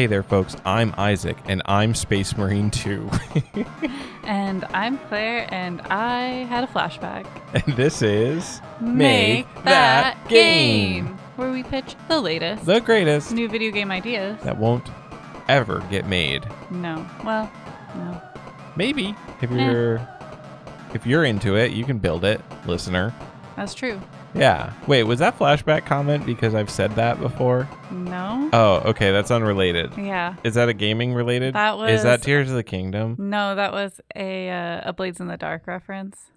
Hey there, folks. I'm Isaac, and I'm Space Marine 2. And I'm Claire, and I had a flashback. And this is... Make That Game! Where we pitch the latest, the greatest, new video game ideas. that won't ever get made. No. Well, no. Maybe. If you're into it, you can build it, listener. That's true. Yeah. Wait, was that flashback comment because I've said that before? No. Oh, okay. That's unrelated. Yeah. Is that a gaming related? That was... Is that Tears of the Kingdom? No, that was a Blades in the Dark reference.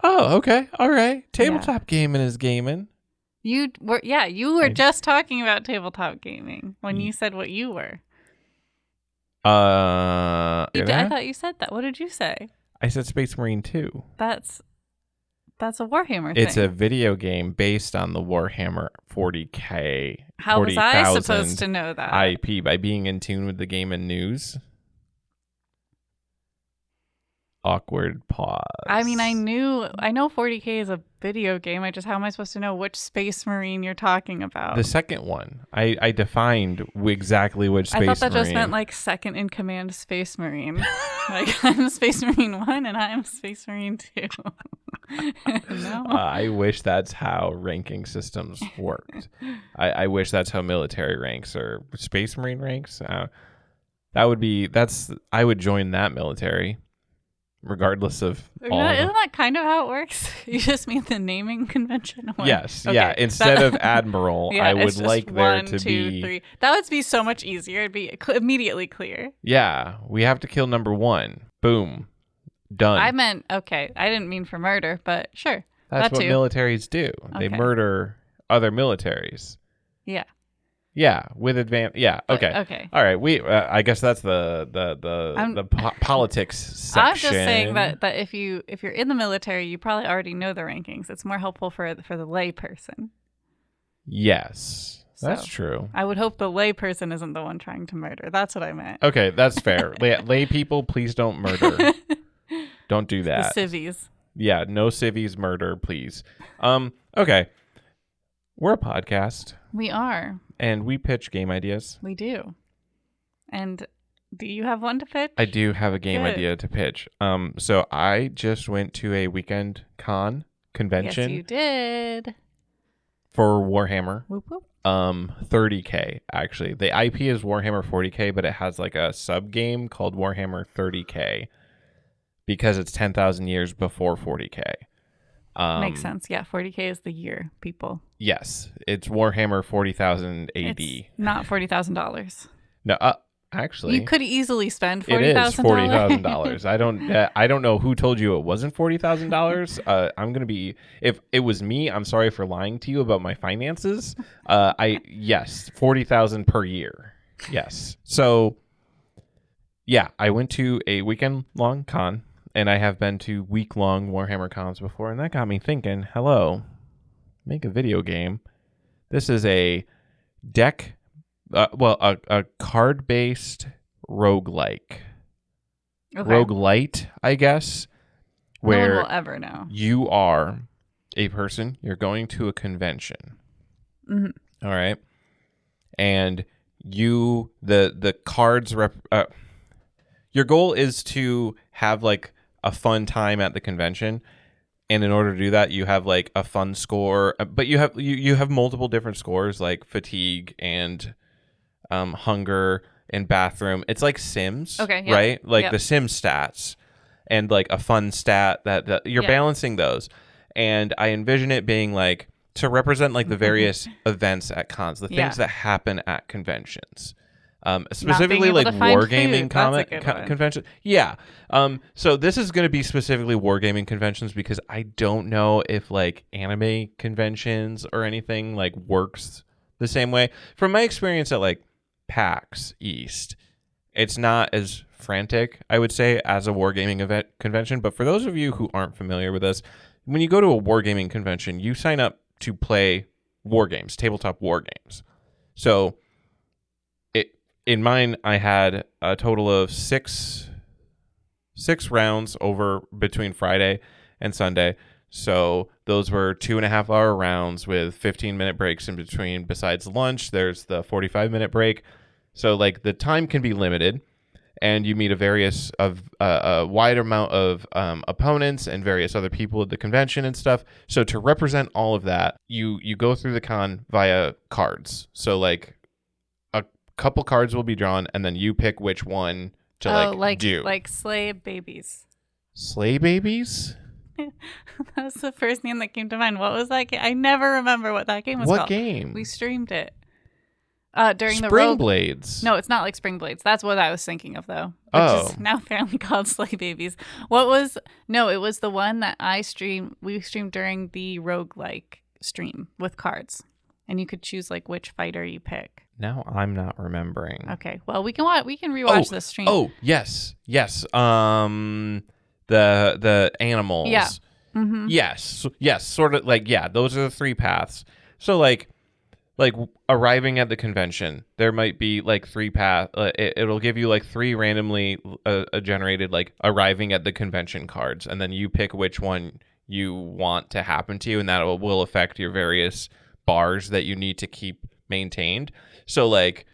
Oh, okay. All right. Tabletop gaming is gaming. You were just talking about tabletop gaming when you said what you were. I thought you said that. What did you say? I said Space Marine 2. That's a Warhammer thing. It's a video game based on the Warhammer 40K. How was I supposed to know that? IP by being in tune with the game and news. Awkward pause. I mean, I know 40K is a video game. How am I supposed to know which Space Marine you're talking about? The second one. I defined exactly which Space Marine. I thought that just meant like second in command Space Marine. Like I'm Space Marine 1 and I'm Space Marine 2. No? I wish that's how ranking systems worked. I wish that's how military ranks or Space Marine ranks. I would join that military. Regardless of all. Isn't that kind of how it works? You just mean the naming convention? Yes, okay. Yeah. Instead of admiral, I would like there to be 3. That would be so much easier. It'd be immediately clear. Yeah, we have to kill number 1. Boom, done. I meant I didn't mean for murder, but sure. That's what militaries do. Okay. They murder other militaries. Yeah. Yeah, with advance. Yeah. Okay. Okay. All right. We. I guess that's the politics section. I'm just saying that if you're in the military, you probably already know the rankings. It's more helpful for the lay person. Yes, that's true. I would hope the lay person isn't the one trying to murder. That's what I meant. Okay, that's fair. Lay people, please don't murder. Don't do that. The civvies. Yeah, no civvies murder, please. Okay. We're a podcast. We are. And we pitch game ideas. We do. And do you have one to pitch? I do have a game idea to pitch. So I just went to a weekend convention. Yes, you did. For Warhammer. Whoop, whoop. 30K, actually. The IP is Warhammer 40K, but it has like a sub-game called Warhammer 30K because it's 10,000 years before 40K. Makes sense. Yeah, 40K is the year, people. Yes, it's Warhammer 40,000 AD. It's not $40,000. No, actually, you could easily spend $40,000. It is $40,000. I don't know who told you it wasn't $40,000. I'm gonna be, if it was me, I'm sorry for lying to you about my finances. Yes, 40,000 per year. Yes. So, yeah, I went to a weekend long con. And I have been to week-long Warhammer cons before, and that got me thinking, hello, make a video game. This is a deck, a card-based roguelike. Okay. Roguelite, I guess. Where no one will ever know. You are a person, you're going to a convention. Mm-hmm. All right? And the cards, your goal is to have, like, a fun time at the convention, and in order to do that, you have like a fun score, but you have multiple different scores like fatigue and hunger and bathroom. It's like Sims, okay, yeah. Right? Like the Sim stats and like a fun stat that you're balancing those. And I envision it being like to represent like the various events at cons, the things that happen at conventions. Specifically like wargaming convention. Yeah. So this is going to be specifically wargaming conventions because I don't know if like anime conventions or anything like works the same way. From my experience at like PAX East, it's not as frantic, I would say, as a wargaming event convention. But for those of you who aren't familiar with this, when you go to a wargaming convention, you sign up to play wargames, tabletop wargames. So in mine, I had a total of six rounds over between Friday and Sunday. So those were 2.5 hour rounds with 15-minute breaks in between. Besides lunch, there's the 45-minute break. So like the time can be limited, and you meet a wide amount of opponents and various other people at the convention and stuff. So to represent all of that, you go through the con via cards. So like a couple cards will be drawn, and then you pick which one to do. Like Slay Babies. Slay Babies? That was the first name that came to mind. What was that game? I never remember what that game was called. What game? We streamed it. During the Spring Blades. No, it's not like Spring Blades. That's what I was thinking of, though. Which is now apparently called Slay Babies. It was the one that we streamed during the roguelike stream with cards. And you could choose like which fighter you pick. Now I'm not remembering. Okay. Well, we can rewatch this stream. Oh, yes. The animals. Yeah. Mm-hmm. Yes. Sort of like, yeah, those are the 3 paths. So like arriving at the convention, there might be like 3 paths. It'll give you like 3 randomly generated like arriving at the convention cards, and then you pick which one you want to happen to you, and that will affect your various bars that you need to keep maintained. So like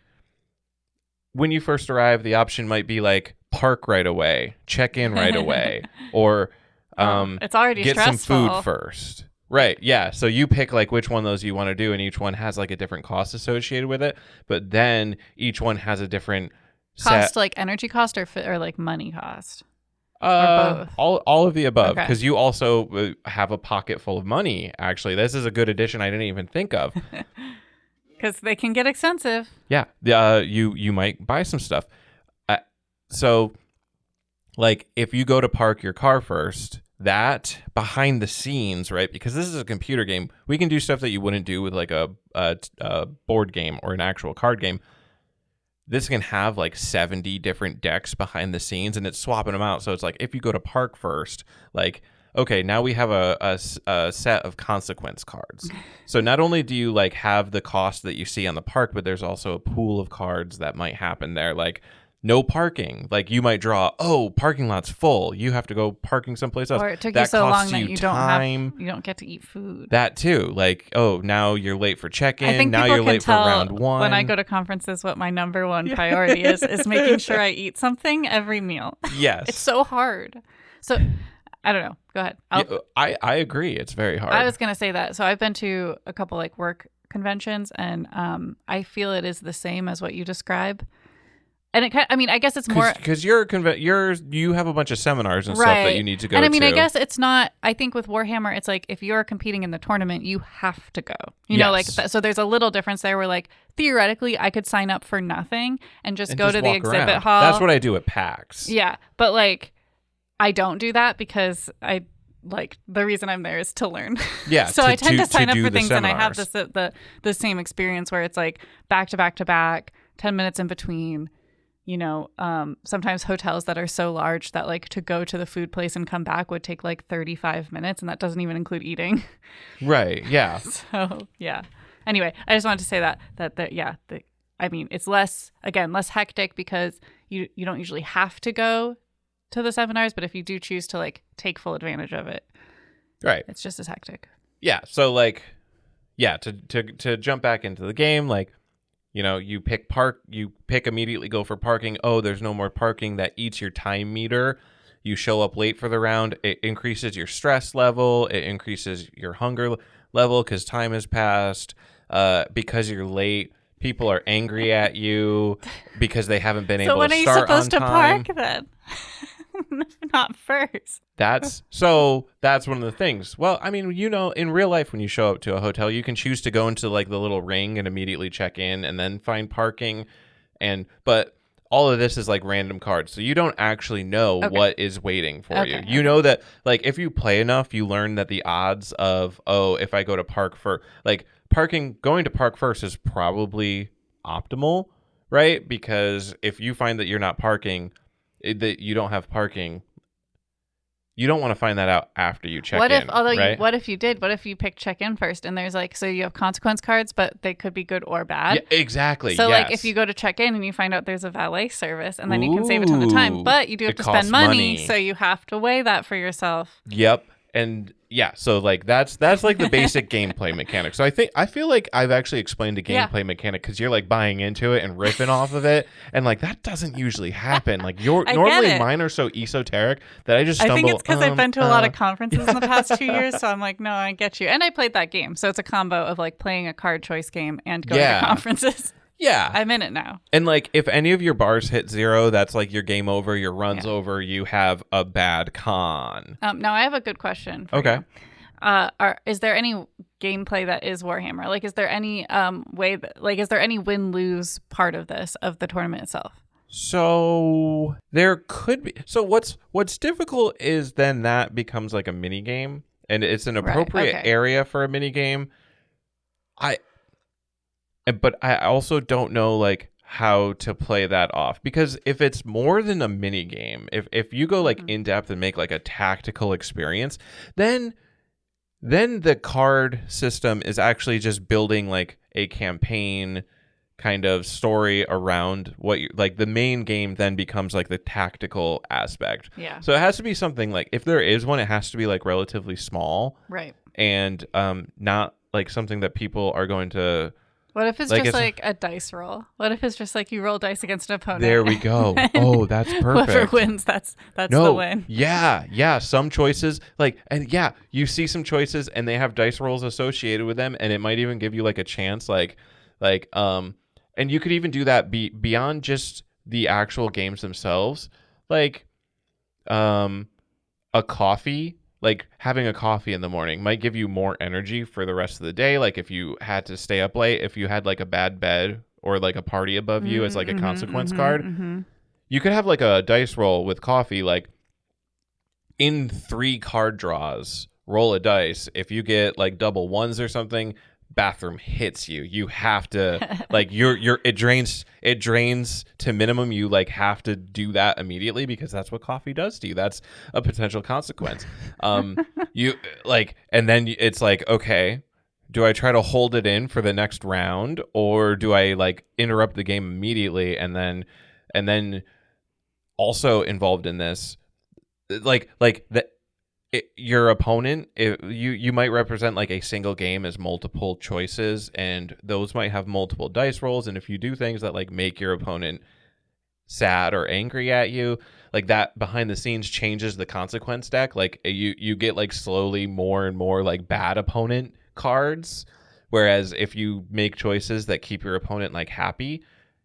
when you first arrive, the option might be like park right away, check in right away, or it's already get stressful. some food first. Right, yeah. So you pick like which one of those you want to do, and each one has like a different cost associated with it. But then each one has a different cost, like energy cost or like money cost. Or both. All of the above, because you also have a pocket full of money. Actually, this is a good addition I didn't even think of. Because they can get expensive. Yeah, you might buy some stuff. So, like if you go to park your car first. That behind the scenes, right? Because this is a computer game, we can do stuff that you wouldn't do with like a board game or an actual card game. This can have like 70 different decks behind the scenes, and it's swapping them out. So it's like if you go to park first, like okay, now we have a set of consequence cards. So not only do you like have the cost that you see on the park, but there's also a pool of cards that might happen there, like. No parking. Like you might draw, parking lot's full. You have to go parking someplace else. Or it took that you so long that you don't get to eat food. That too. Like, now you're late for check-in. I think now people you're can late tell for round 1. When I go to conferences, what my number one priority is making sure I eat something every meal. Yes. It's so hard. So I don't know. Go ahead. I agree. It's very hard. I was going to say that. So I've been to a couple like work conventions, and I feel it is the same as what you describe. And I guess it's more because you have a bunch of seminars and stuff that you need to go to. And I guess it's not. I think with Warhammer, it's like if you're competing in the tournament, you have to go. You know, like so. There's a little difference there. Where like theoretically, I could sign up for nothing and just go to the exhibit hall. That's what I do at PAX. Yeah, but like I don't do that because I like the reason I'm there is to learn. Yeah. So I tend to sign up for things, seminars. and I have the same experience where it's like back to back to back, 10 minutes in between. You know, sometimes hotels that are so large that like to go to the food place and come back would take like 35 minutes, and that doesn't even include eating. Right. Yeah. So yeah. Anyway, I just wanted to say that it's less hectic because you don't usually have to go to the seminars, but if you do choose to like take full advantage of it, right, it's just as hectic. Yeah. So like, yeah, to jump back into the game, like. You know, you pick immediately go for parking. Oh, there's no more parking. That eats your time meter. You show up late for the round. It increases your stress level. It increases your hunger level because time has passed. Because you're late, people are angry at you because they haven't been able to start on time. So when are you supposed to park then? Not first. That's one of the things. Well, I mean, you know, in real life, when you show up to a hotel, you can choose to go into like the little ring and immediately check in and then find parking. But all of this is like random cards. So you don't actually know what is waiting for you. You know that like if you play enough, you learn that the odds of, if I go to park for like going to park first is probably optimal, right? Because if you find that you're not parking, that you don't have parking, you don't want to find that out after you check in. What if you did? What if you pick check in first and there's like, so you have consequence cards, but they could be good or bad. Yeah, exactly. So like if you go to check in and you find out there's a valet service, and then you can save a ton of time, but you do have to spend money, so you have to weigh that for yourself. Yep. And yeah, so like that's like the basic gameplay mechanic. So I feel like I've actually explained the gameplay mechanic because you're like buying into it and riffing off of it, and like that doesn't usually happen. Like normally mine are so esoteric that I just stumble. I think it's because I've been to a lot of conferences in the past 2 years, so I'm like, no, I get you. And I played that game, so it's a combo of like playing a card choice game and going to conferences. Yeah. I'm in it now. And like if any of your bars hit 0, that's like your game over, your run's over, you have a bad con. Now I have a good question for you. Is there any gameplay that is Warhammer? Like is there any way that, like is there any win-lose part of this of the tournament itself? So there could be. So what's difficult is then that becomes like a mini game and it's an appropriate area for a mini game. But I also don't know like how to play that off, because if it's more than a mini game, if you go like in depth and make like a tactical experience, then the card system is actually just building like a campaign kind of story around what you like. The main game then becomes like the tactical aspect. Yeah. So it has to be something like, if there is one, it has to be like relatively small. Right. And not like something that people are going to. What if it's like just like a dice roll? What if it's just like you roll dice against an opponent? There we go. Oh, that's perfect. Whoever wins, that's the win. Yeah. Some choices, you see some choices and they have dice rolls associated with them, and it might even give you like a chance, and you could even do that beyond just the actual games themselves, like a coffee. Like having a coffee in the morning might give you more energy for the rest of the day. Like if you had to stay up late, if you had like a bad bed or like a party above you as like a consequence card, you could have like a dice roll with coffee, like in 3 card draws, roll a dice. If you get like double ones or something, bathroom hits you. You have to like it drains to minimum. You like have to do that immediately because that's what coffee does to you. That's a potential consequence. You like, and then it's like, okay, do I try to hold it in for the next round, or do I like interrupt the game immediately? And then also involved in this, your opponent, you might represent like a single game as multiple choices, and those might have multiple dice rolls. And if you do things that like make your opponent sad or angry at you, like that behind the scenes changes the consequence deck. Like you get like slowly more and more like bad opponent cards, whereas if you make choices that keep your opponent like happy,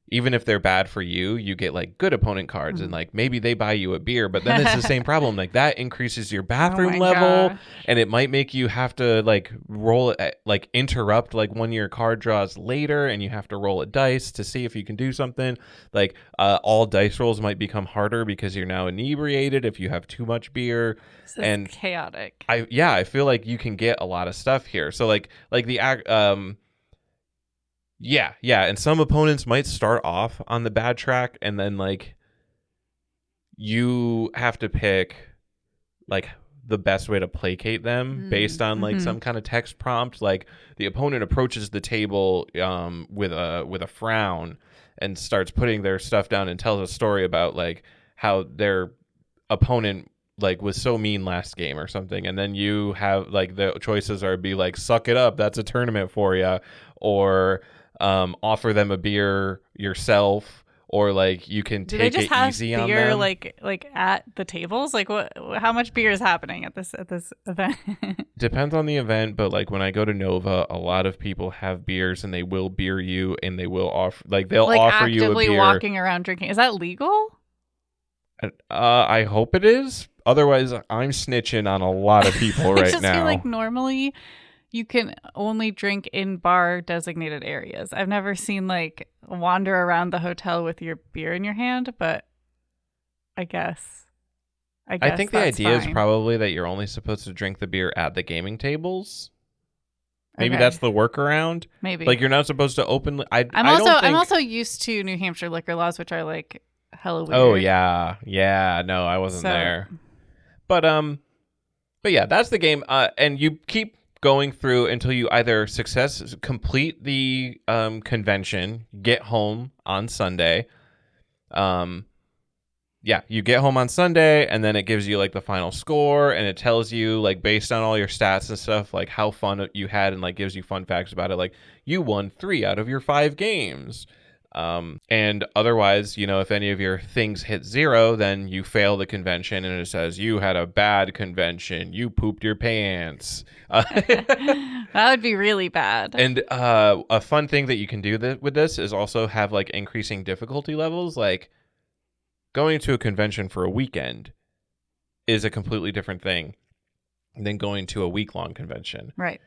even if they're bad for you, you get like good opponent cards, and like maybe they buy you a beer, but then it's the same problem. Like that increases your bathroom level, and it might make you have to like roll it, like interrupt like one of your card draws later, and you have to roll a dice to see if you can do something. Like all dice rolls might become harder because you're now inebriated if you have too much beer. This is chaotic. I feel like you can get a lot of stuff here. So like the Yeah, and some opponents might start off on the bad track, and then like you have to pick like the best way to placate them based on like some kind of text prompt. Like the opponent approaches the table with a frown and starts putting their stuff down and tells a story about like how their opponent like was so mean last game or something, and then you have like the choices are be like, suck it up, that's a tournament for you, or offer them a beer yourself, or like you can take it easy on them. Do they just have beer like at the tables? Like how much beer is happening at this event? Depends on the event, but like when I go to Nova, a lot of people have beers, and they will beer you, and they will offer they'll offer you a beer. Actively walking around drinking. Is that legal? I hope it is. Otherwise, I'm snitching on a lot of people right now. I just feel like normally you can only drink in bar designated areas. I've never seen like wander around the hotel with your beer in your hand, but I guess I think the idea is probably that you're only supposed to drink the beer at the gaming tables. Maybe that's the workaround. Maybe like you're not supposed to open. I'm also used to New Hampshire liquor laws, which are like hella weird. Oh yeah. No, I wasn't there. But yeah, that's the game. And you keep going through until you either complete the convention, get home on Sunday. Yeah, you get home on Sunday, and then it gives you like the final score, and it tells you like based on all your stats and stuff, like how fun you had, and like gives you fun facts about it. Like you won 3 out of your 5 games. And otherwise, if any of your things hit 0, then you fail the convention, and it says you had a bad convention. You pooped your pants. That would be really bad. And a fun thing that you can do with this is also have like increasing difficulty levels, like. Going to a convention for a weekend is a completely different thing than going to a week-long convention. Right.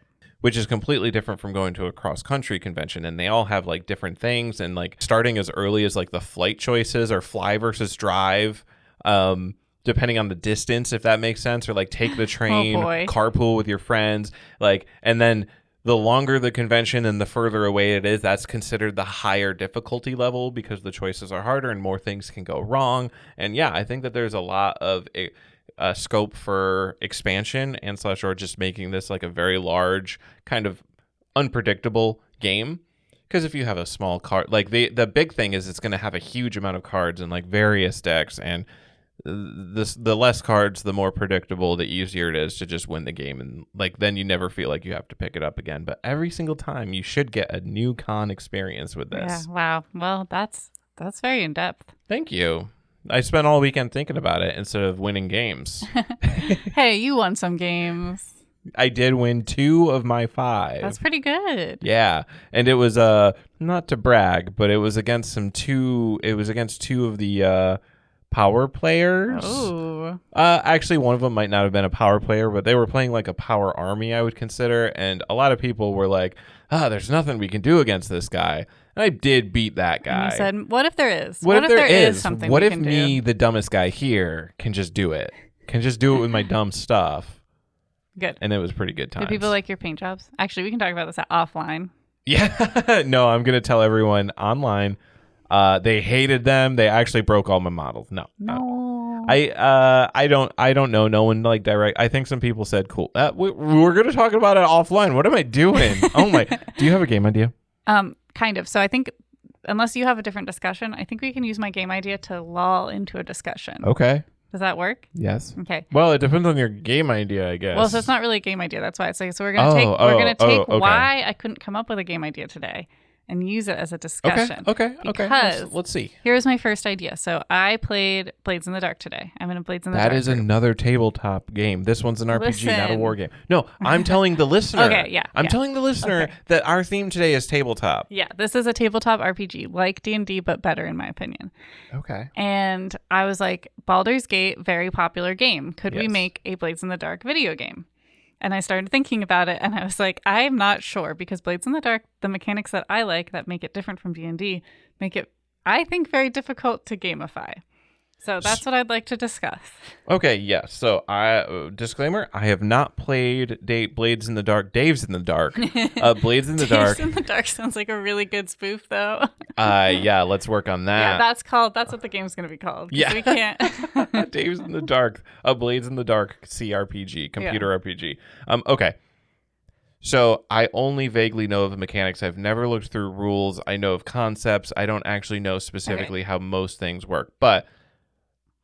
Which is completely different from going to a cross-country convention. And they all have like different things. And like starting as early as like the flight choices or fly versus drive, depending on the distance, if that makes sense, or like take the train, carpool with your friends, like, and then the longer the convention and the further away it is, that's considered the higher difficulty level because the choices are harder and more things can go wrong. And yeah, I think that there's a lot of scope for expansion and such, or just making this like a very large kind of unpredictable game. Because if you have a small card, like the big thing is it's going to have a huge amount of cards and like various decks, and the less cards, the more predictable, the easier it is to just win the game, and like then you never feel like you have to pick it up again. But every single time you should get a new con experience with this. Yeah, wow. Well, that's very in depth. Thank you. I spent all weekend thinking about it instead of winning games. Hey, you won some games. I did win 2 of my 5. That's pretty good. Yeah, and it was not to brag, but it was against 2 of the power players. Oh. Actually, one of them might not have been a power player, but they were playing like a power army, I would consider. And a lot of people were like, there's nothing we can do against this guy. And I did beat that guy. And you said, what if there is? What if there is something What we if can me, do? the dumbest guy here, can just do it? Can just do it with my dumb stuff. Good. And it was pretty good times. Do people like your paint jobs? Actually, we can talk about this offline. Yeah. No, I'm going to tell everyone online. They hated them. They actually broke all my models. No. I don't know. No one like direct. I think some people said, cool. We're going to talk about it offline. What am I doing? Oh my. Do you have a game idea? Kind of. So I think unless you have a different discussion, I think we can use my game idea to lull into a discussion. Okay. Does that work? Yes. Okay. Well, it depends on your game idea, I guess. Well, so it's not really a game idea. That's why it's like, so we're going to take okay. why I couldn't come up with a game idea today and use it as a discussion. Okay. Because let's see. Here's my first idea. So I played Blades in the Dark today. I'm in a Blades in the Dark. That is another tabletop game. This one's an RPG, not a war game. No, I'm telling the listener. Okay, yeah. I'm telling the listener that our theme today is tabletop. Yeah, this is a tabletop RPG, like D&D, but better in my opinion. Okay. And I was like, Baldur's Gate, very popular game. Could we Yes. make a Blades in the Dark video game? And I started thinking about it, and I was like, I'm not sure, because Blades in the Dark, the mechanics that I like that make it different from D&D, make it, I think, very difficult to gamify. So that's what I'd like to discuss. Okay, yes. So disclaimer, I have not played Blades in the Dark. Dave's in the Dark. Blades in the Dark. Dave's in the Dark sounds like a really good spoof, though. Yeah, let's work on that. Yeah, that's what the game's going to be called. Yeah. We can't. Dave's in the Dark. Blades in the Dark CRPG, computer RPG. Okay. So I only vaguely know of the mechanics. I've never looked through rules. I know of concepts. I don't actually know specifically how most things work. But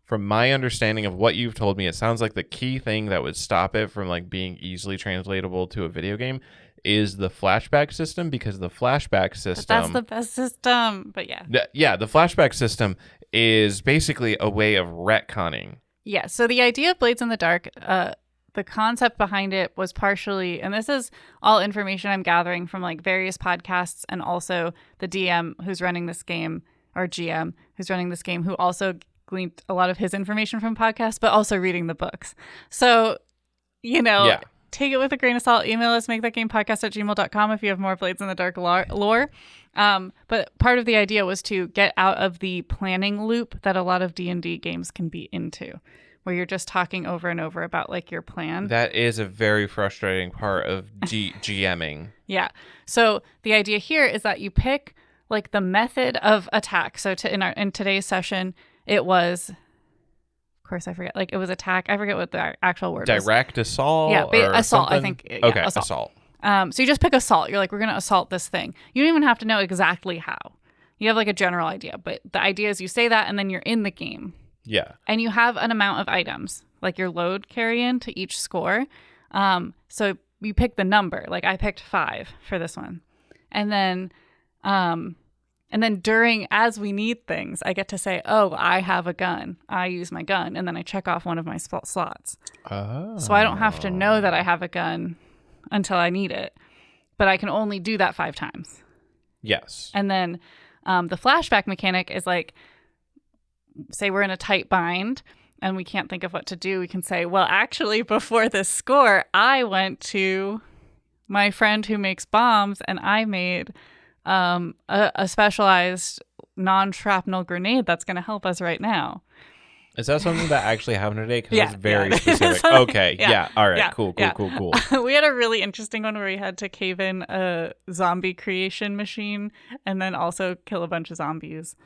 from my understanding of what you've told me, it sounds like the key thing that would stop it from like being easily translatable to a video game is the flashback system, because the flashback system... But that's the best system. But yeah. Yeah, the flashback system is basically a way of retconning. Yeah, so the idea of Blades in the Dark, the concept behind it was partially, and this is all information I'm gathering from like various podcasts, and also the DM who's running this game, or GM who's running this game, who also gleaned a lot of his information from podcasts, but also reading the books. So, take it with a grain of salt. Email us, makethatgamepodcast@gmail.com if you have more Blades in the Dark lore. But part of the idea was to get out of the planning loop that a lot of D&D games can be into, where you're just talking over and over about like your plan. That is a very frustrating part of GMing. Yeah. So the idea here is that you pick like the method of attack. So in today's session, it was, of course I forget, like it was attack. I forget what the actual word is. Direct assault? Yeah, assault, something? I think. Yeah, okay, assault. So you just pick assault. You're like, we're going to assault this thing. You don't even have to know exactly how. You have like a general idea, but the idea is you say that and then you're in the game. Yeah. And you have an amount of items, like your load carry-in to each score. So you pick the number. Like I picked 5 for this one. And then during, as we need things, I get to say, oh, I have a gun. I use my gun. And then I check off one of my slots. Oh. So I don't have to know that I have a gun until I need it. But I can only do that 5 times. Yes. And then the flashback mechanic is like, say we're in a tight bind and we can't think of what to do. We can say, well, actually, before this score, I went to my friend who makes bombs and I made a specialized non-shrapnel grenade that's going to help us right now. Is that something that actually happened today? Because Yeah, that's very yeah. specific. Okay. Yeah. All right. Yeah, Cool. We had a really interesting one where we had to cave in a zombie creation machine and then also kill a bunch of zombies.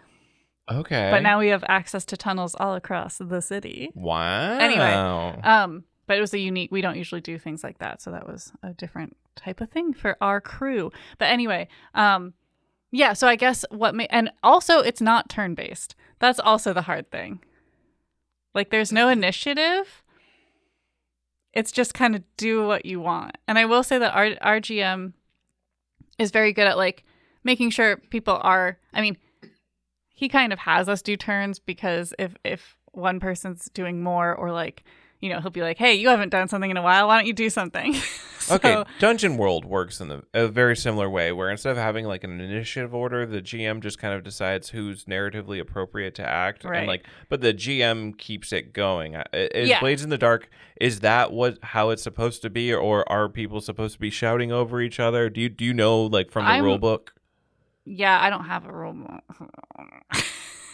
Okay. But now we have access to tunnels all across the city. Wow. Anyway, but it was we don't usually do things like that. So that was a different type of thing for our crew. But anyway, yeah, so I guess and also it's not turn-based. That's also the hard thing. Like there's no initiative. It's just kind of do what you want. And I will say that our GM is very good at like making sure people are, I mean, he kind of has us do turns because if one person's doing more or like, you know, he'll be like, hey, you haven't done something in a while. Why don't you do something? Okay. Dungeon World works in a very similar way where instead of having like an initiative order, the GM just kind of decides who's narratively appropriate to act. Right. And but the GM keeps it going. Is Blades in the Dark, is that how it's supposed to be? Or are people supposed to be shouting over each other? Do you know like from the rule book? Yeah, I don't have a rule book. I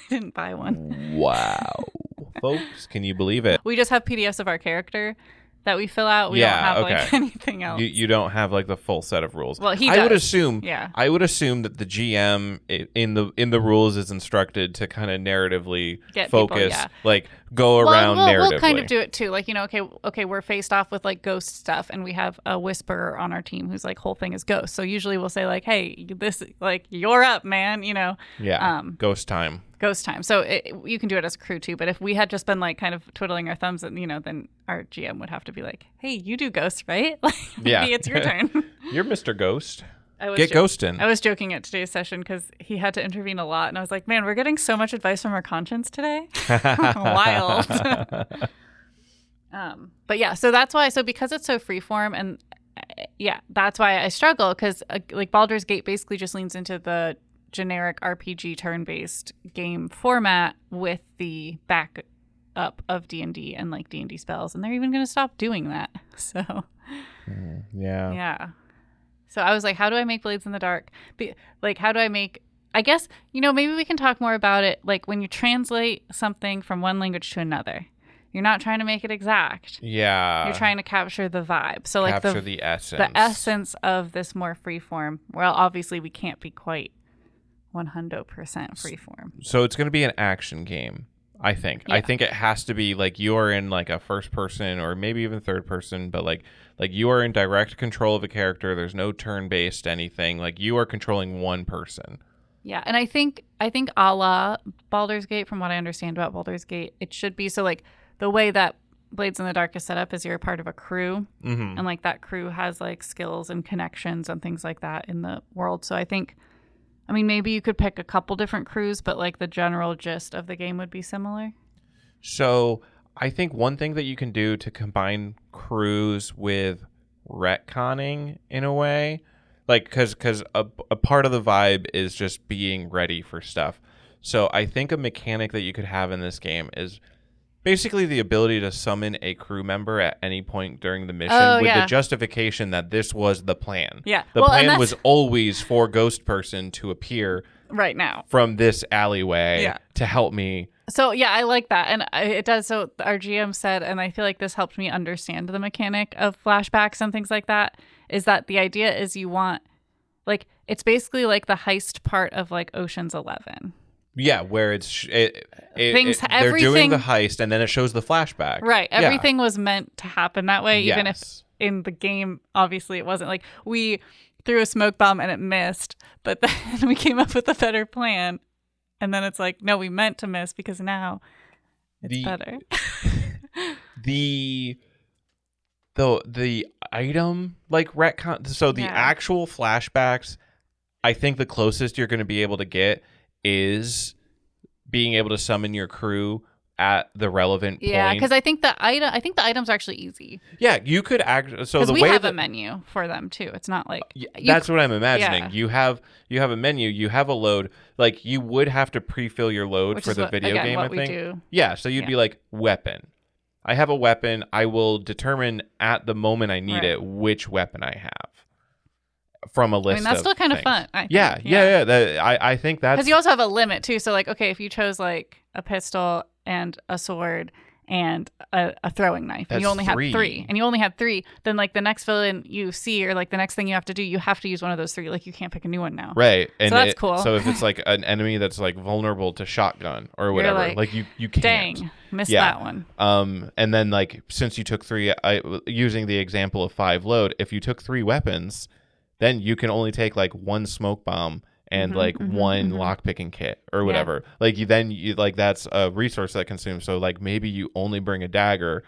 didn't buy one. Wow. Folks, can you believe it? We just have PDFs of our character that we fill out. We don't have like anything else. You don't have like the full set of rules. Well, he does. I would assume that the GM in the rules is instructed to kind of narratively focus, people, like go around narratively. We'll kind of do it too. Like, you know, okay, we're faced off with like ghost stuff, and we have a whisperer on our team whose like whole thing is ghost. So usually we'll say like, hey, this like you're up, man. You know. Yeah. Ghost time. So you can do it as a crew too. But if we had just been like kind of twiddling our thumbs, and you know, then our GM would have to be like, "Hey, you do ghost, right? Like, maybe it's your turn. You're Mr. Ghost. Get ghosting." I was joking at today's session because he had to intervene a lot, and I was like, "Man, we're getting so much advice from our conscience today. Wild." But yeah, so that's why. So because it's so freeform, and yeah, that's why I struggle because like Baldur's Gate basically just leans into the generic RPG turn-based game format with the backup of D&D and like D&D spells, and they're even going to stop doing that. So yeah. So I was like, how do I make Blades in the Dark? Like, how do I make? I guess, you know, maybe we can talk more about it. Like when you translate something from one language to another, you're not trying to make it exact. Yeah. You're trying to capture the vibe. So like the essence. The essence of this more freeform. Well, obviously we can't be quite 100% freeform. So it's going to be an action game, I think. Yeah. I think it has to be like you are in like a first person or maybe even third person, but like you are in direct control of a character. There's no turn-based anything. Like you are controlling one person. Yeah, and I think a la Baldur's Gate, from what I understand about Baldur's Gate, it should be so like the way that Blades in the Dark is set up is you're a part of a crew, and like that crew has like skills and connections and things like that in the world. So I think, I mean, maybe you could pick a couple different crews, but like the general gist of the game would be similar. So I think one thing that you can do to combine crews with retconning in a way, like because a part of the vibe is just being ready for stuff. So I think a mechanic that you could have in this game is basically the ability to summon a crew member at any point during the mission the justification that this was the plan. Yeah. The plan was always for Ghost Person to appear right now from this alleyway to help me. So, yeah, I like that. And it does. So our GM said, and I feel like this helped me understand the mechanic of flashbacks and things like that, is that the idea is you want, like, it's basically like the heist part of like Ocean's 11. Yeah, where they're doing the heist and then it shows the flashback. Right. Everything was meant to happen that way, even if in the game, obviously, it wasn't. Like, we threw a smoke bomb and it missed, but then we came up with a better plan. And then it's like, no, we meant to miss because now It's better. the item like retcon. So the actual flashbacks, I think the closest you're going to be able to get is being able to summon your crew at the relevant point. Yeah, because I think the items are actually easy. Yeah, you could act. So we have a menu for them too. It's not like that's what I'm imagining. Yeah. You have a menu. You have a load. Like you would have to pre-fill your load for the video game. I think. Do. Yeah, so you'd be like weapon. I have a weapon. I will determine at the moment I need it which weapon I have from a list. I mean, that's still kind of fun. I think. Yeah. I think that's because you also have a limit too. So like, okay, if you chose like a pistol and a sword and a throwing knife, and you only had 3, then like the next villain you see or like the next thing you have to do, you have to use one of those 3. Like you can't pick a new one now. Right. And so that's cool. So if it's like an enemy that's like vulnerable to shotgun or whatever, like you can't. Dang, missed that one. And then like since you took 3, using the example of 5 load, if you took 3 weapons, then you can only take like 1 smoke bomb and one lockpicking kit or whatever. Like you like that's a resource that consumes. So like maybe you only bring a dagger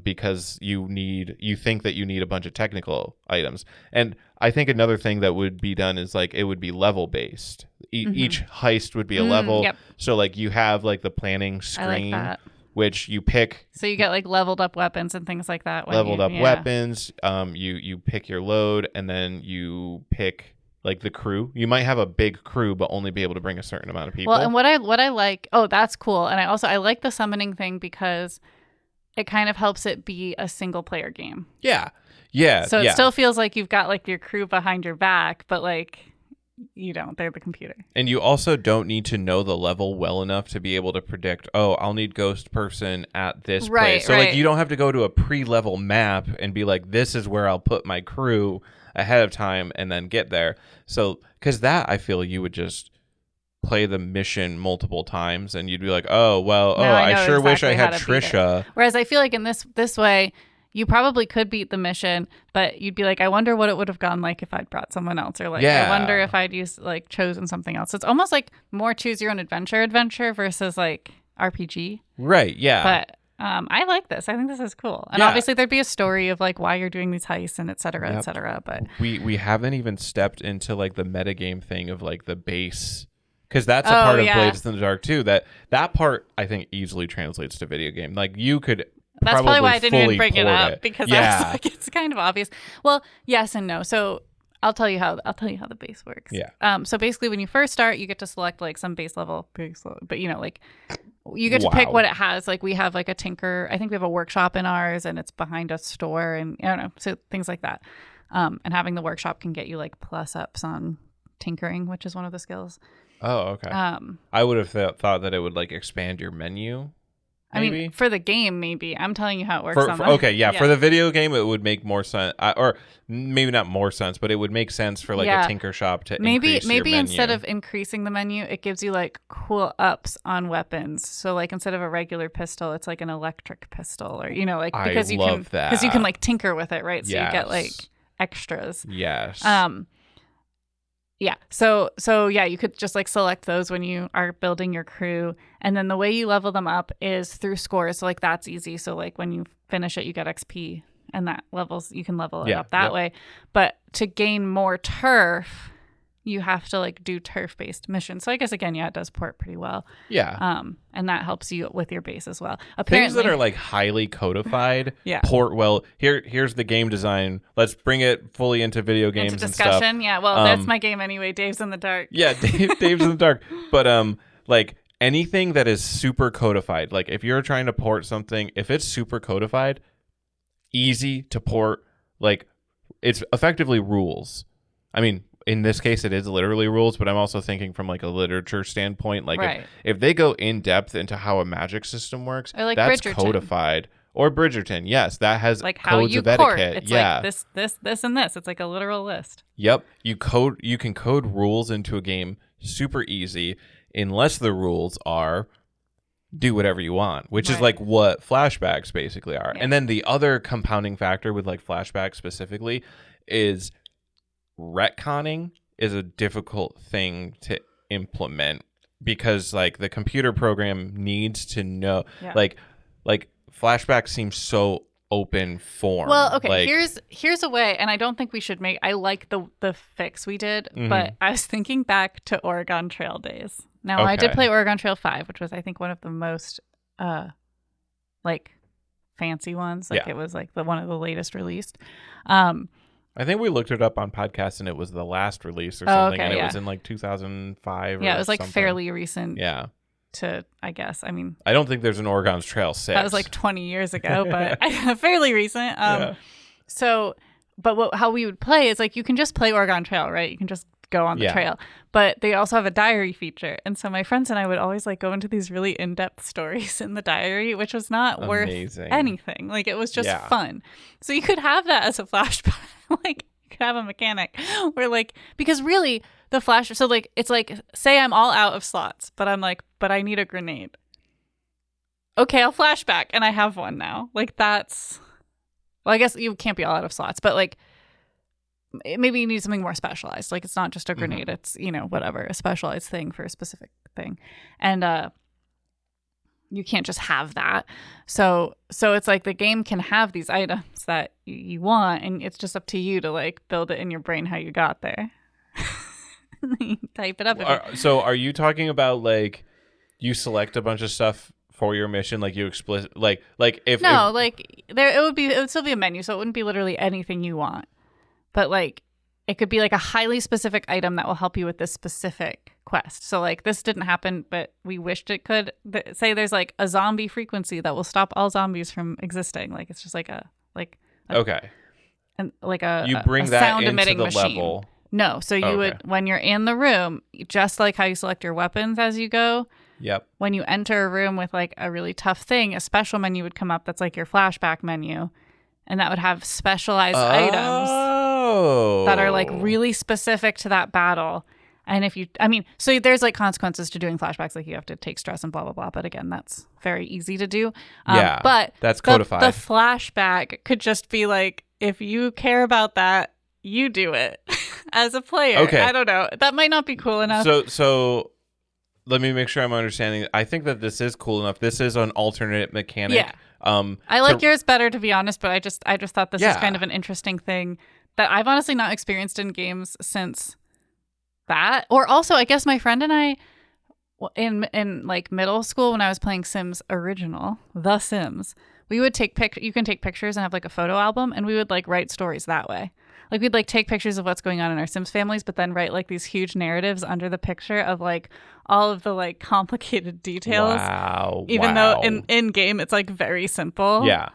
because you think that you need a bunch of technical items. And I think another thing that would be done is like it would be level based. Each heist would be a level. Yep. So like you have like the planning screen. I like that. Which you pick. So you get like leveled up weapons and things like that. Weapons. You pick your load and then you pick like the crew. You might have a big crew, but only be able to bring a certain amount of people. Well, and what I like, that's cool. And I like the summoning thing because it kind of helps it be a single player game. Yeah. So it still feels like you've got like your crew behind your back, but like you don't. They're the computer. And you also don't need to know the level well enough to be able to predict, I'll need ghost person at this place. So like you don't have to go to a pre-level map and be like, this is where I'll put my crew ahead of time and then get there. So because that I feel you would just play the mission multiple times and you'd be like, I sure wish I had Trisha. Whereas I feel like in this way you probably could beat the mission, but you'd be like, I wonder what it would have gone like if I'd brought someone else, or like I wonder if I'd chosen something else. So it's almost like more choose your own adventure versus like RPG. Right. Yeah. But I like this. I think this is cool. And obviously there'd be a story of like why you're doing these heists and et cetera, et cetera. But we haven't even stepped into like the metagame thing of like the base, because that's a part of Blades in the Dark too. That part I think easily translates to video game. Like you could. That's probably why I didn't even bring it up because I was like, it's kind of obvious. Well, yes and no. So I'll tell you how the base works. Yeah. So basically, when you first start, you get to select like some base level, but like you get to pick what it has. Like we have like a tinker. I think we have a workshop in ours, and it's behind a store, and I don't know, so things like that. And having the workshop can get you like plus ups on tinkering, which is one of the skills. Oh, okay. I would have thought that it would like expand your menu. Maybe? I mean, for the game, maybe. I'm telling you how it works. For the video game, it would make more sense, or maybe not more sense, but it would make sense for like a tinker shop to increase your menu. Instead of increasing the menu, it gives you like cool ups on weapons. So like instead of a regular pistol, it's like an electric pistol, or because you can like tinker with it, right? So you get like extras. Yes. Yeah. So you could just like select those when you are building your crew. And then the way you level them up is through scores. So like that's easy. So like when you finish it, you get XP, and that you can level it up that way. But to gain more turf, you have to like do turf-based missions. So I guess again, it does port pretty well. Yeah. And that helps you with your base as well. Things that are like highly codified port well. Here's the game design. Let's bring it fully into video games into discussion. And stuff. Yeah. Well, that's my game anyway. Dave's in the dark. Yeah, Dave's in the dark. But like anything that is super codified, like if you're trying to port something, if it's super codified, easy to port, like it's effectively rules. I mean, in this case, it is literally rules, but I'm also thinking from like a literature standpoint. Like if they go in depth into how a magic system works, like that's Bridgerton. Codified. Or Bridgerton, yes, that has like codes of etiquette. It's like this, and this. It's like a literal list. Yep, you can code rules into a game super easy, unless the rules are do whatever you want, which is like what flashbacks basically are. Yeah. And then the other compounding factor with like flashbacks specifically is retconning is a difficult thing to implement because like the computer program needs to know, Yeah. like flashback seems so open form. Well, okay, like, here's a way, and I don't think we should make. I like the fix we did, but I was thinking back to Oregon Trail days. Now I did play Oregon Trail 5, which was I think one of the most like fancy ones. Like it was like one of the latest released. I think we looked it up on podcast and it was the last release or something, and it was in like 2005. Yeah, it was like something. fairly recent. Yeah. To I guess I mean I don't think there's an Oregon Trail 6. That was like 20 years ago, but fairly recent. So, but how we would play is like you can just play Oregon Trail, right? You can just go on the trail, but they also have a diary feature, and so my friends and I would always like go into these really in-depth stories in the diary, which was not worth anything. Like it was just fun. So you could have that as a flashback, like you could have a mechanic where like because really. The flash, so like it's like say I'm all out of slots, but I'm like, but I need a grenade. Okay, I'll flashback, and I have one now. Like that's, well, I guess you can't be all out of slots, but like maybe you need something more specialized. Like it's not just a grenade; it's whatever, a specialized thing for a specific thing, and you can't just have that. So it's like the game can have these items that you want, and it's just up to you to like build it in your brain how you got there. Type it up. So are you talking about like you select a bunch of stuff for your mission, like you explicit like if like it would still be a menu, so it wouldn't be literally anything you want, but like it could be like a highly specific item that will help you with this specific quest. So like this didn't happen, but we wished it could. Say there's like a zombie frequency that will stop all zombies from existing. Like it's just like okay, and like a you bring a that sound into emitting the machine. level. No, so you would, when you're in the room, just like how you select your weapons as you go. Yep. When you enter a room with like a really tough thing, a special menu would come up that's like your flashback menu, and that would have specialized items that are like really specific to that battle. And so there's like consequences to doing flashbacks, like you have to take stress and blah blah blah. But again, that's very easy to do. But that's codified. The flashback could just be like, if you care about that, you do it. As a player, I don't know. That might not be cool enough. So let me make sure I'm understanding. I think that this is cool enough. This is an alternate mechanic. Yeah. I like yours better, to be honest. But I just thought this is kind of an interesting thing that I've honestly not experienced in games since that. Or also, I guess my friend and I in like middle school when I was playing Sims Original, The Sims, we would you can take pictures and have like a photo album, and we would like write stories that way. Like we'd like take pictures of what's going on in our Sims families, but then write like these huge narratives under the picture of like all of the like complicated details. Wow. Even though in game it's like very simple. Yeah.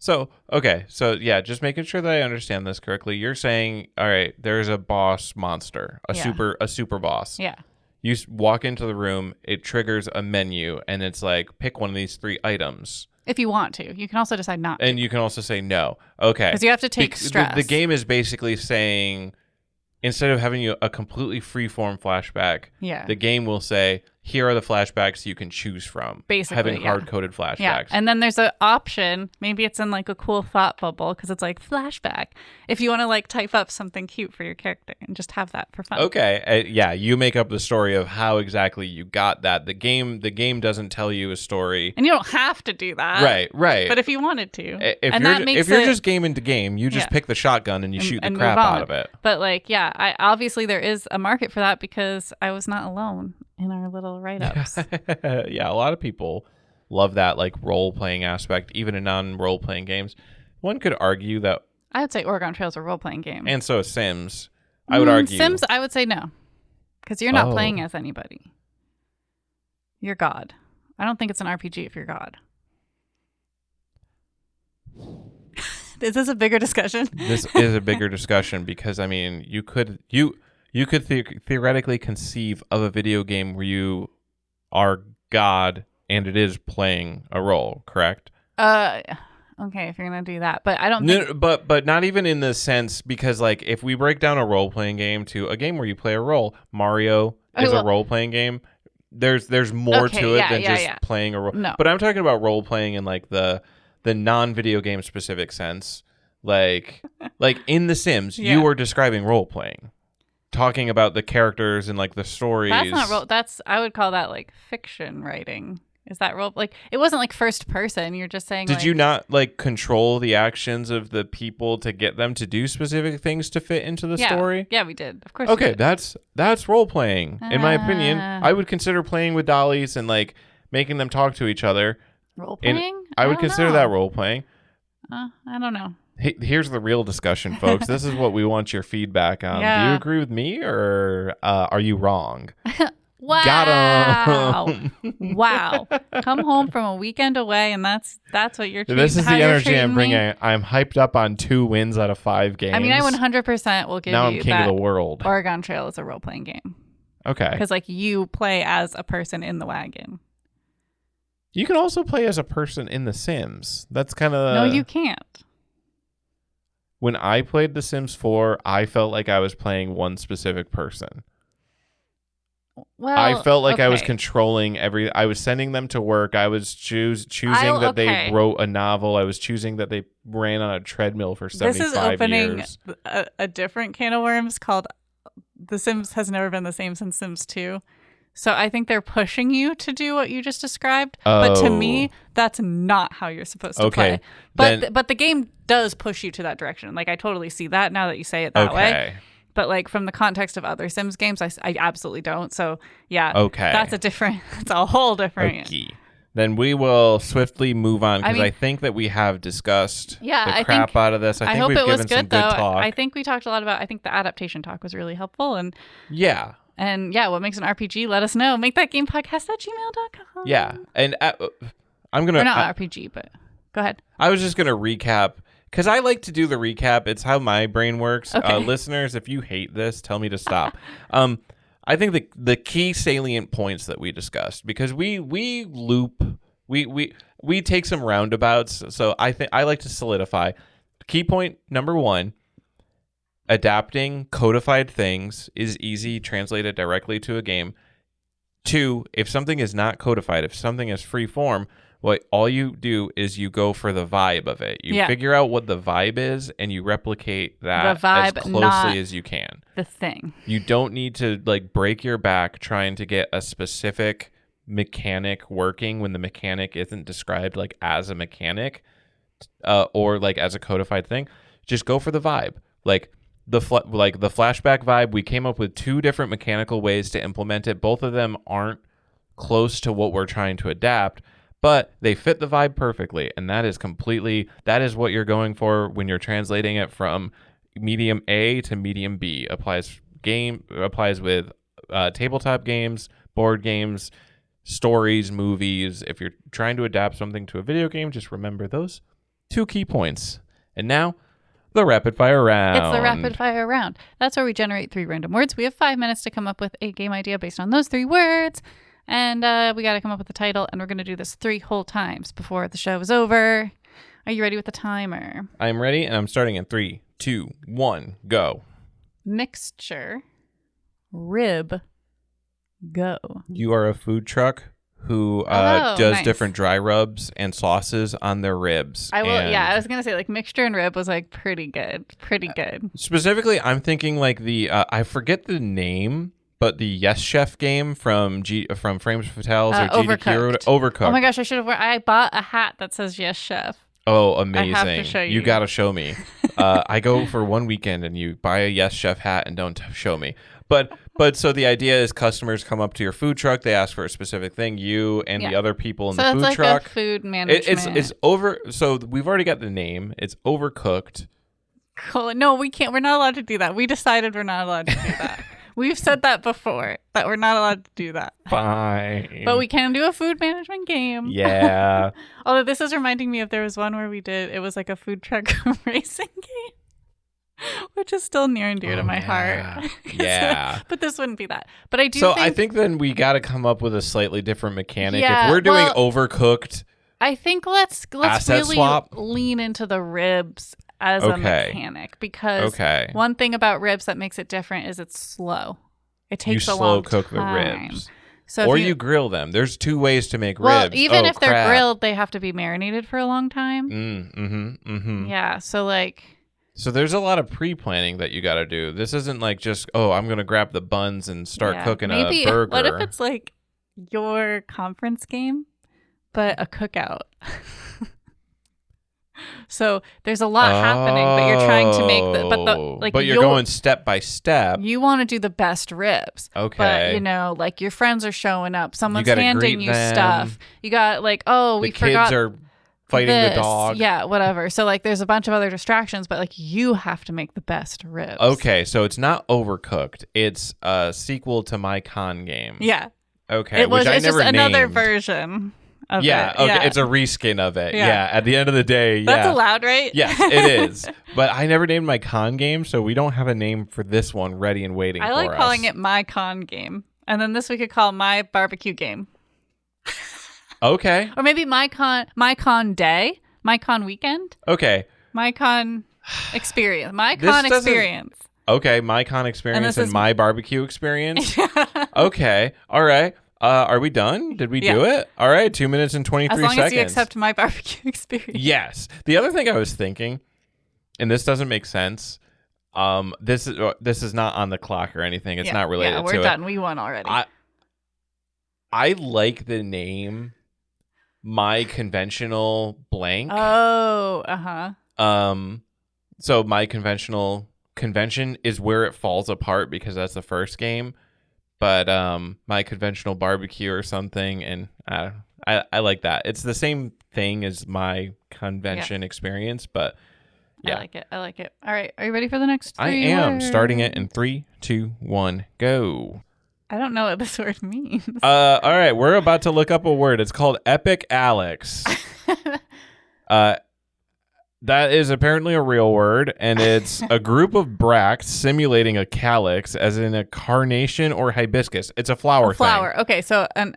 So, okay. So yeah, just making sure that I understand this correctly. You're saying, all right, there's a boss monster, a super boss. Yeah. You walk into the room, it triggers a menu, and it's like, pick one of these 3 items. If you want to. You can also decide not to. And you can also say no. Okay. Because you have to take stress. The game is basically saying, instead of having a completely free-form flashback, the game will say, here are the flashbacks you can choose from. Basically, having hard-coded flashbacks. Yeah. And then there's an option, maybe it's in like a cool thought bubble, because it's like flashback. If you want to like type up something cute for your character and just have that for fun. Okay. You make up the story of how exactly you got that. The game doesn't tell you a story. And you don't have to do that. Right. But if you wanted to. If you're just gaming to game, you just pick the shotgun and you shoot the crap out of it. But like, obviously there is a market for that, because I was not alone in our little write-ups. Yeah, a lot of people love that like role-playing aspect, even in non-role-playing games. One could argue that I would say Oregon Trail's a role-playing game. And so is Sims. I would argue. Sims, I would say no. Because you're not playing as anybody. You're God. I don't think it's an RPG if you're God. Is this a bigger discussion? This is a bigger discussion because, I mean, you could theoretically conceive of a video game where you are God and it is playing a role, correct? Okay, if you're gonna do that, but I don't think... but not even in the sense, because like if we break down a role-playing game to a game where you play a role, Mario is a role-playing game. There's more to it than just playing a role. No. But I'm talking about role-playing in like the non-video game specific sense. Like in The Sims, you are describing role-playing. talking about the characters and like the stories. That's not I would call that like fiction writing. Is that role? Like, it wasn't like first person. You're just saying. Did you not like control the actions of the people to get them to do specific things to fit into the story? Yeah, we did. Of course. Okay, that's role playing, in my opinion. I would consider playing with dollies and like making them talk to each other. Role playing? I would consider that role playing. I don't know. Hey, here's the real discussion, folks. This is what we want your feedback on. Yeah. Do you agree with me, or are you wrong? Wow. Got him. Wow. Come home from a weekend away, and that's what you're treating. This is the energy I'm bringing. I'm hyped up on 2 wins out of 5 games. I mean, I 100% will give now you I'm king of the world. Oregon Trail is a role-playing game. Okay. Because, like, you play as a person in the wagon. You can also play as a person in The Sims. That's kind of... No, you can't. When I played The Sims 4, I felt like I was playing one specific person. Well, I felt like I was controlling I was sending them to work. I was choosing that they wrote a novel. I was choosing that they ran on a treadmill for 75 years. This is opening a different can of worms called The Sims has never been the same since Sims 2. So I think they're pushing you to do what you just described. But to me, that's not how you're supposed to play. But the game does push you to that direction. Like, I totally see that now that you say it that way. But like from the context of other Sims games, I absolutely don't. So yeah, that's it's a whole different. Okay. Then we will swiftly move on because I think that we have discussed the crap out of this. I think we've given some good talk. I think we talked a lot about. I think the adaptation talk was really helpful and what makes an RPG? Let us know. Make that gamepodcast@gmail.com. Yeah, and I'm gonna. We're not RPG, but go ahead. I was just gonna recap. Because I like to do the recap. It's how my brain works. Okay. Listeners, if you hate this, tell me to stop. I think the key salient points that we discussed, because we take some roundabouts. So I think I like to solidify. Key point number 1, adapting codified things is easy, translated directly to a game. 2, if something is not codified, if something is free form, all you do is you go for the vibe of it. You figure out what the vibe is, and you replicate that as closely as you can. The thing. You don't need to like break your back trying to get a specific mechanic working when the mechanic isn't described like as a mechanic or like as a codified thing. Just go for the vibe. Like the flashback vibe, we came up with 2 different mechanical ways to implement it. Both of them aren't close to what we're trying to adapt, but they fit the vibe perfectly, and that is what you're going for when you're translating it from medium A to medium B. Applies with tabletop games, board games, stories, movies. If you're trying to adapt something to a video game, just remember those 2 key points. And now, the rapid fire round. It's the rapid fire round. That's where we generate 3 random words. We have 5 minutes to come up with a game idea based on those 3 words. And we got to come up with a title, and we're going to do this 3 whole times before the show is over. Are you ready with the timer? I'm ready, and I'm starting in 3, 2, 1, go. Mixture, rib, go. You are a food truck who does different dry rubs and sauces on their ribs. I was going to say, like, mixture and rib was, like, pretty good. Specifically, I'm thinking, like, I forget the name, but the Yes Chef game from Frames Fatales or Overcooked. Overcooked. Oh my gosh, I bought a hat that says Yes Chef. Oh, amazing. I have to show you. You got to show me. I go for one weekend and you buy a Yes Chef hat and don't show me. But so the idea is customers come up to your food truck, they ask for a specific thing, you and the other people in the food truck. A food management. It's over. So we've already got the name. It's Overcooked. Cool. No, we can't. We're not allowed to do that. We decided we're not allowed to do that. We've said that before, that we're not allowed to do that. Fine. But we can do a food management game. Yeah. Although this is reminding me of there was one where it was like a food truck racing game, which is still near and dear to my heart. Yeah. But this wouldn't be that. But I do I think then we got to come up with a slightly different mechanic. If we're doing Overcooked, I think let's really swap. Lean into the ribs as a mechanic, because one thing about ribs that makes it different is it's slow. It takes a long time. You slow cook the ribs. So you grill them. There's 2 ways to make ribs. Even if they're grilled, they have to be marinated for a long time. Yeah, so like... So there's a lot of pre-planning that you got to do. This isn't like just, oh, I'm going to grab the buns and start cooking a burger. What if it's like your conference game, but a cookout? So there's a lot happening, but you're trying to make but you're going step by step. You want to do the best ribs. Okay. But like your friends are showing up. Someone's handing you stuff. You got like, we forgot. The kids are fighting the dog. Yeah, whatever. So like there's a bunch of other distractions, but like you have to make the best ribs. Okay, so it's not Overcooked. It's a sequel to my con game. Yeah. Okay, it's just another version of it. Okay, yeah. It's a reskin of it. Yeah. At the end of the day, That's allowed, right? Yes, it is. But I never named my con game, so we don't have a name for this one ready and waiting for us. I like calling it my con game. And then this we could call my barbecue game. Okay. Or maybe my con day, my con weekend. Okay. My con experience. My con experience. Okay, my con experience and my barbecue experience. Okay. All right. Are we done? Did we do it? All right. 2 minutes and 23 seconds. As long as you accept my barbecue experience. Yes. The other thing I was thinking, and this doesn't make sense. This is not on the clock or anything. It's not related to it. Yeah, we're done. We won already. I like the name My Conventional Blank. Oh, uh-huh. So My Conventional Convention is where it falls apart because that's the first game. But My Conventional Barbecue or something, and I like that. It's the same thing as My Convention Experience, but yeah. I like it. All right, are you ready for the next 3 I am. words? Starting it in 3, 2, 1, go. I don't know what this word means. All right, we're about to look up a word. It's called Epic Alex. That is apparently a real word, and it's a group of bracts simulating a calyx, as in a carnation or hibiscus. It's a flower thing. Okay, so an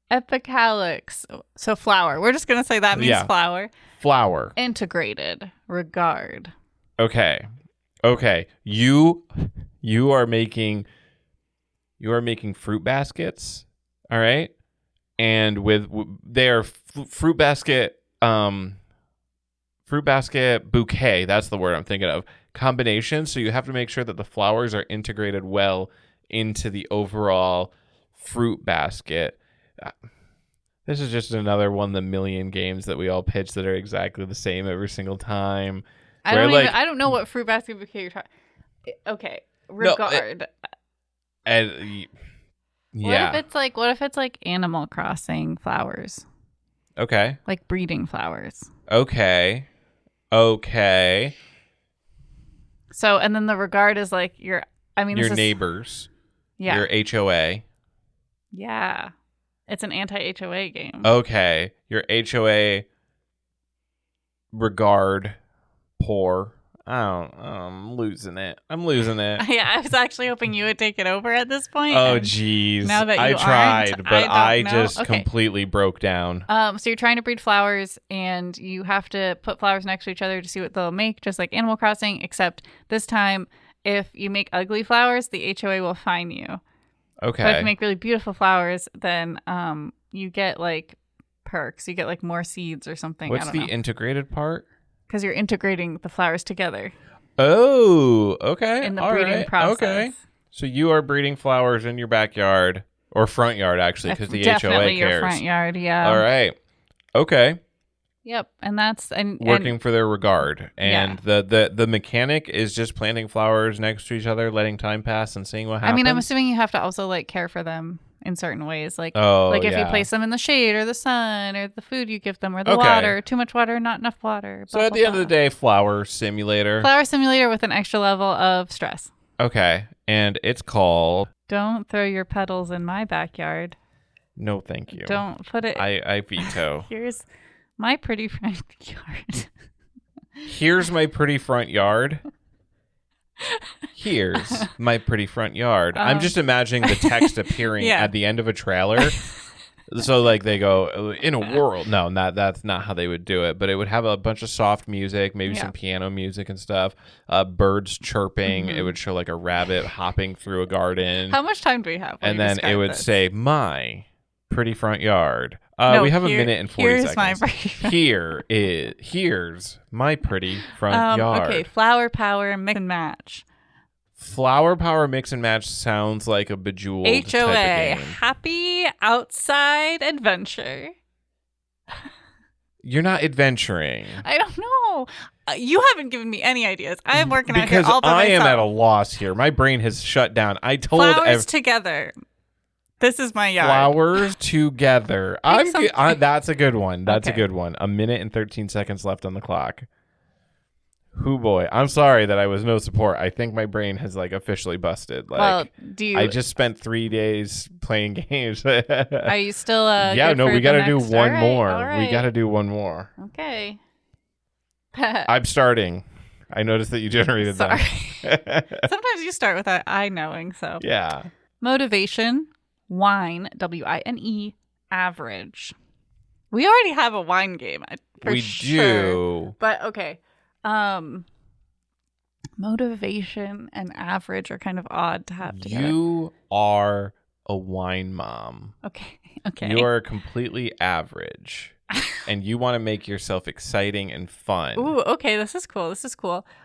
epicalix. So flower. We're just going to say that means flower. Flower. Integrated. Regard. Okay. You are making fruit baskets, all right? And they are fruit basket bouquet, that's the word I'm thinking of, combination. So you have to make sure that the flowers are integrated well into the overall fruit basket. This is just another one of the million games that we all pitch that are exactly the same every single time. I don't know what fruit basket bouquet you're talking. Okay, regard. What if it's like Animal Crossing flowers? Okay. Like breeding flowers. Okay. So, and then the regard is like your neighbors. Yeah. Your HOA. Yeah. It's an anti-HOA game. Okay. Your HOA regard poor. I'm losing it. Yeah, I was actually hoping you would take it over at this point. Oh, geez. Now that you I tried, aren't, but I just completely broke down. So you're trying to breed flowers, and you have to put flowers next to each other to see what they'll make, just like Animal Crossing, except this time, if you make ugly flowers, the HOA will fine you. Okay. But if you make really beautiful flowers, then you get like perks. You get like more seeds or something. What's the integrated part? Because you're integrating the flowers together. Oh, okay. In the breeding process. Okay. So you are breeding flowers in your backyard or front yard, actually, because the HOA cares. Definitely your front yard, yeah. All right. Okay. Yep, and that's working for their regard, and the mechanic is just planting flowers next to each other, letting time pass, and seeing what happens. I mean, I'm assuming you have to also like care for them in certain ways, like if you place them in the shade or the sun or the food you give them or the water, too much water, not enough water. So at the end of the day, flower simulator with an extra level of stress. Okay, and it's called Don't Throw Your Petals in My Backyard. No, thank you. Don't put it. I veto. Here's my pretty front yard. Here's my pretty front yard. Here's my pretty front yard. I'm just imagining the text appearing at the end of a trailer. So like they go in a world. No, that's not how they would do it. But it would have a bunch of soft music, maybe some piano music and stuff. Birds chirping. Mm-hmm. It would show like a rabbit hopping through a garden. How much time do we have? And then it would say my pretty front yard. No, we have a minute and 40 here's seconds. My Here's my pretty front yard. Okay, flower power mix and match. Flower power mix and match sounds like a Bejeweled HOA, type of game. happy outside adventure. You're not adventuring. I don't know. You haven't given me any ideas. I am working out here because all by myself. I am at a loss here. My brain has shut down. I told flowers together. This is my yard. Flowers together. That's a good one. That's a good one. A minute and 13 seconds left on the clock. Hoo boy. I'm sorry that I was no support. I think my brain has like officially busted. Like, I just spent 3 days playing games. Are you still yeah, no, we got to do one more. Right. We got to do one more. Okay. I'm starting. I noticed that you generated Sorry. that. Sometimes you start without I knowing, so. Yeah. Motivation, wine, WINE, average. We already have a wine game. We do. But okay. Motivation and average are kind of odd to have together. You are a wine mom. Okay. You are completely average. And you want to make yourself exciting and fun. Ooh, okay, this is cool.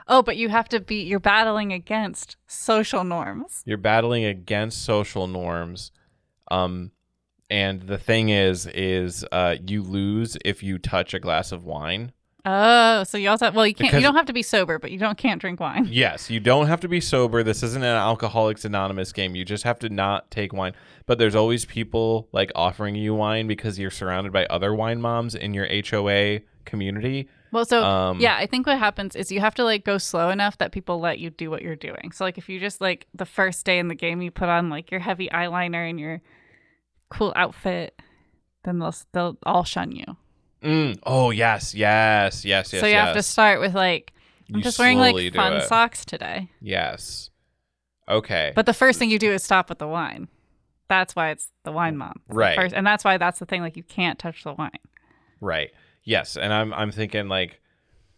Oh, but you have to you're battling against social norms. You're battling against social norms. And the thing is you lose if you touch a glass of wine. Oh, so you also you don't have to be sober, but can't drink wine. Yes, you don't have to be sober. This isn't an Alcoholics Anonymous game. You just have to not take wine. But there's always people like offering you wine because you're surrounded by other wine moms in your HOA community. Well, so I think what happens is you have to like go slow enough that people let you do what you're doing. So like if you just like the first day in the game you put on like your heavy eyeliner and your cool outfit, then they'll all shun you. Oh, yes. So you have to start with like, I'm just wearing like fun socks today. Yes. Okay. But the first thing you do is stop with the wine. That's why it's the wine mom. Right. And that's why that's the thing. Like you can't touch the wine. Right. Yes. And I'm thinking like,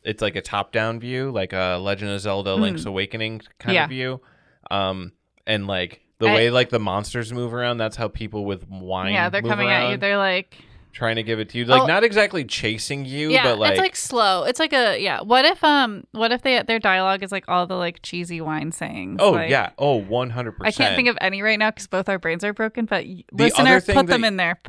it's like a top down view, like a Legend of Zelda Link's Awakening kind of view. And like the way like the monsters move around, that's how people with wine they're move coming around. at you. They're like trying to give it to you, like not exactly chasing you, but like it's like slow. It's like what if their dialogue is like all the like cheesy wine sayings? Oh like, 100%. I can't think of any right now because both our brains are broken. But listener, put them in there.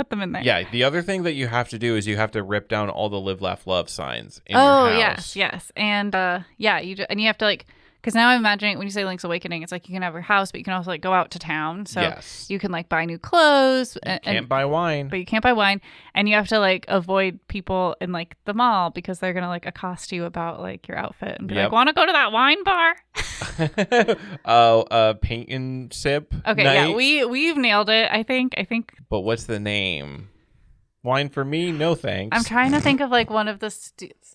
Yeah, the other thing that you have to do is you have to rip down all the live, laugh, love signs in your house. yes, and you have to like. Because now I'm imagining when you say Link's Awakening, it's like you can have your house, but you can also like go out to town. So you can like buy new clothes. You can't buy wine. But you can't buy wine. And you have to like avoid people in like the mall because they're going to like accost you about like your outfit and be like, want to go to that wine bar? Paint and sip. Okay, night. we've nailed it, I think. But what's the name? Wine for me? No thanks. I'm trying to think of like one of the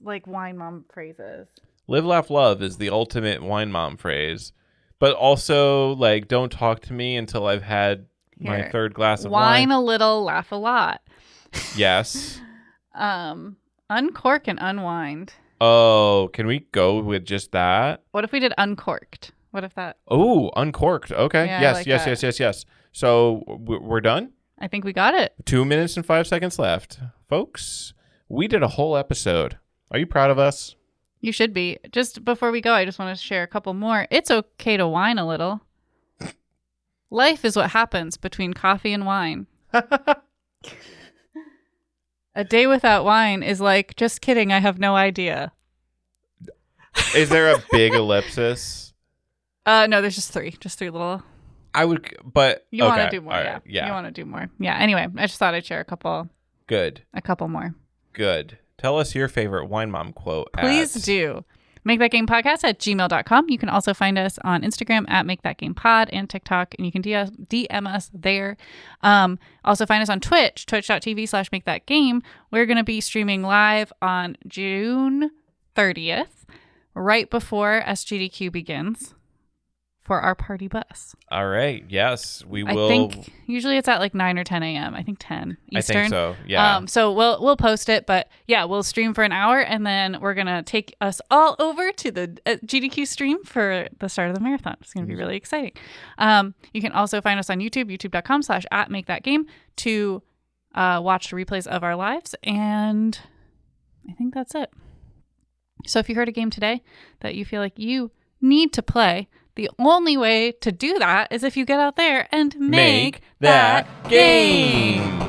like wine mom phrases. Live, laugh, love is the ultimate wine mom phrase. But also, like, don't talk to me until I've had my third glass of wine. Wine a little, laugh a lot. Yes. Uncork and unwind. Oh, can we go with just that? What if we did uncorked? What if that? Oh, uncorked. Okay. Yeah, Yes. So we're done? I think we got it. 2 minutes and 5 seconds left. Folks, we did a whole episode. Are you proud of us? You should be. Just before we go, I just want to share a couple more. It's okay to whine a little. Life is what happens between coffee and wine. A day without wine is like, just kidding, I have no idea. Is there a big ellipsis? No, there's just three. Just three little. I would, but you want to do more, right. You want to do more. Yeah, anyway, I just thought I'd share a couple. Good. A couple more. Good. Tell us your favorite wine mom quote. Please do. MakeThatGamePodcast@gmail.com. You can also find us on Instagram @MakeThatGamePod and TikTok, and you can DM us there. Also find us on Twitch, twitch.tv/MakeThatGame. We're going to be streaming live on June 30th, right before SGDQ begins, for our party bus. All right. Yes, we will. I think usually it's at like 9 or 10 a.m. I think 10 Eastern. I think so. Yeah. So we'll post it, but yeah, we'll stream for an hour, and then we're gonna take us all over to the GDQ stream for the start of the marathon. It's gonna be really exciting. You can also find us on YouTube, youtube.com/@MakeThatGame to watched replays of our lives, and I think that's it. So if you heard a game today that you feel like you need to play, the only way to do that is if you get out there and make that game.